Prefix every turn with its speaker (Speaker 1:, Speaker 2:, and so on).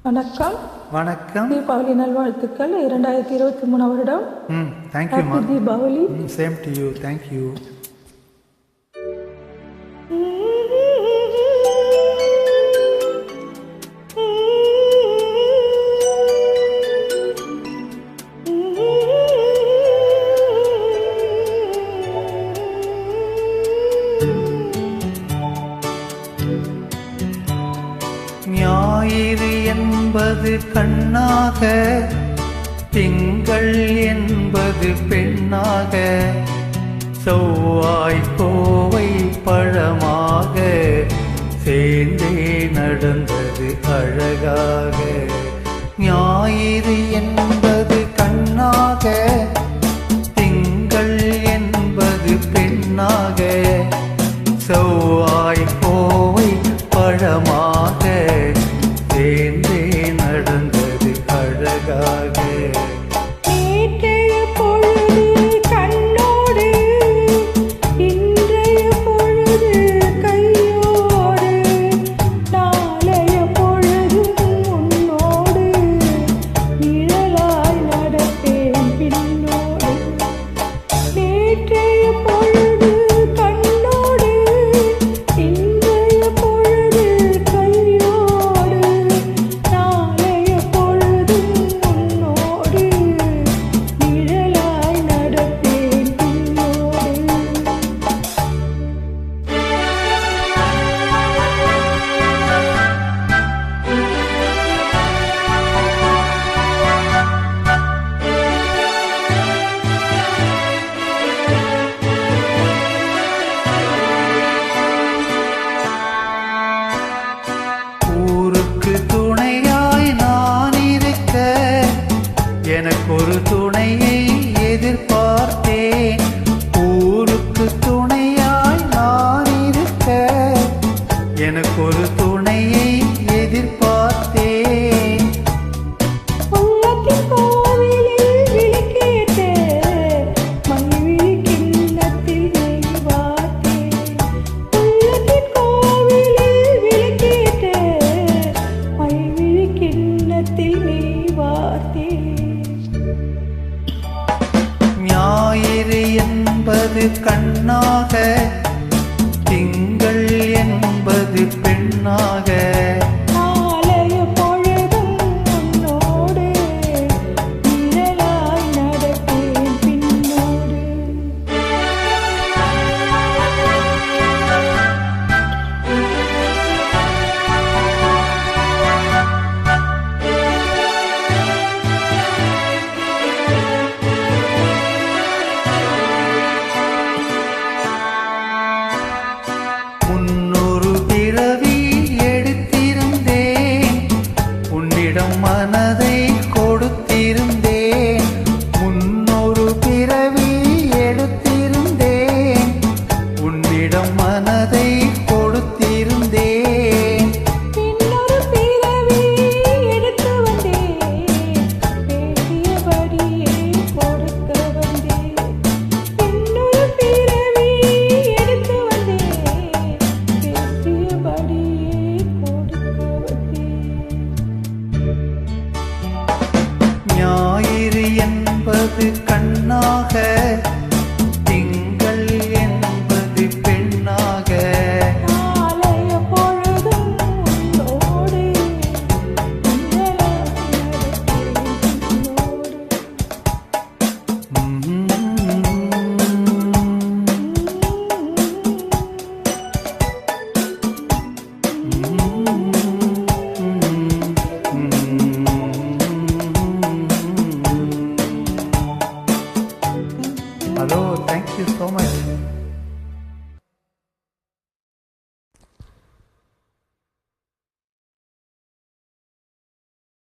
Speaker 1: வணக்கம்.
Speaker 2: வணக்கம்.
Speaker 1: தீபாவளி நல்வாழ்த்துக்கள். 2023 வருடம்.
Speaker 2: தேங்க் யூ மா.
Speaker 1: Deepavali.
Speaker 2: Same to you. Thank you. ஞாயிறு என்பது கண்ணாக, திங்கள் என்பது பெண்ணாக, செவ்வாய் கோவை பழமாக சேர்ந்தே நடந்தது அழகாக. ஞாயிறு என்பது கண்ணாக, திங்கள் என்பது பெண்ணாக, செவ்வாய் கோவை பழமாக சேர்ந்தே நடந்தது அழகாக.
Speaker 1: நேற்றைய பொழுது கண்ணோடு, இன்றைய பொழுது கையோடு, நாளைய பொழுது உன்னோடு, நிழலாய் நடப்பேன் பின்னோடு. நேற்றைய பொழுது கண்ணோடு, இன்றைய பொழுது கையோடு, நாளைய பொழுது உன்னோடு, நிழலாய் நடப்பேன் பின்னோடு.
Speaker 2: ஊருக்கு துணையாய் நான் இருக்க, எனக்கொரு துணையை எதிர்பார்த்தேன். ஊருக்கு துணையாய் நான் இருக்க, எனக்கொரு துணையை எதிர்பார்த்தேன்.
Speaker 1: உள்ளத்தின் கோவிலில் விளக்கேற்ற, மகிழ்விழி கிண்ணத்தில் நெய் வார்த்தேன். உள்ளத்தின் கோவிலில் விளக்கேற்ற, மகிழ்விழி கிண்ணத்தில் நெய் வார்த்தேன்.
Speaker 2: ஞாயிறு என்பது கண்ணாக, திங்கள் என்பது பெண்ணாக,
Speaker 1: நாளைய பொழுதும் உன்னோடு, நிழலாய் நடப்பேன் பின்னோடு.
Speaker 2: முன்னொரு பிறவி எடுத்திருந்தேன், உன்னிடம் மனதை கொடுத்திருந்தேன். முன்னொரு பிறவி எடுத்திருந்தேன், உன்னிடம் மனதை கொடுத்திருந்தேன்.
Speaker 1: இன்னொரு பிறவி எடுத்து வந்தேன், பேசியபடியே கொடுக்க வந்தேன். இன்னொரு பிறவி எடுத்து வந்தேன், பேசியபடியே கொடுக்க வந்தேன்.
Speaker 2: ஞாயிறு என்பது கண்ணாக, திங்கள் என்பது பெண்ணாக,
Speaker 1: நாளைய பொழுதும் உன்னோடு, நிழலாய் நடப்பேன்
Speaker 2: Hello, thank you so much.